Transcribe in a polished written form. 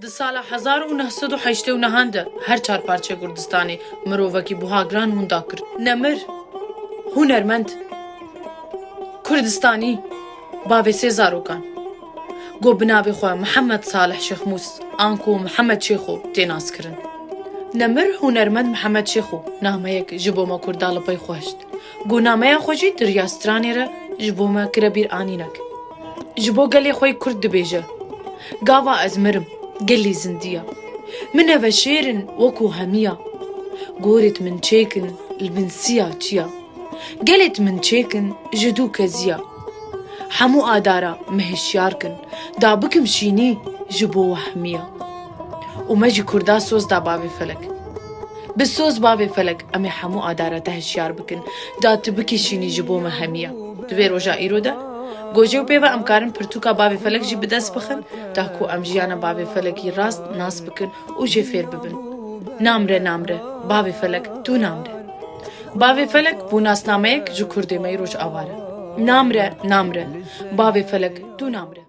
Di sala 1989 de her çarparçe Kurdistanê mirovekî buhagran hûn dakir. Nemir, hunermend, Kurdistanî, bavê sê zarokan. Got bi navê xwe Mihemed Salih Şexmûs an ku Mihemed Şêxo tê naskirin. Nemir hunermend Mihemed Şêxo nameyek ji bo me Kurda li pey xwe hişt. Got nameya xwe jî di Riyastranê re ji bo me kire bîr anînek. Ji bo gelê xwe Kurd dibêje. Gava ez mirim, gelê zindiya. Min ev şêrin wekû hemiya. Gorêt min çêkin li bin siya çiya. Gelêt min çêkin ji dû keziya. Hemû adara me hişyar kin, da bikim şînî ji bo wehmiya. û me jî Kurda soz da bavê felek. Bi soz bavê felek em ê hemû adara te hişyar bikin, da tu bikişînî ji bo me hemiya. Di vê roja îro de gojê û pêve em karin pirtûka bavê felek jî bi dest bixin, da ku em jiyana bavê felekî rast nas bikin û jê fêr bibin. Namre namre, bavê felek tu namre. Bavê felek bû nasnameyek ji Kurdê me îroj avare. Namre namre, bavê felek tu namre.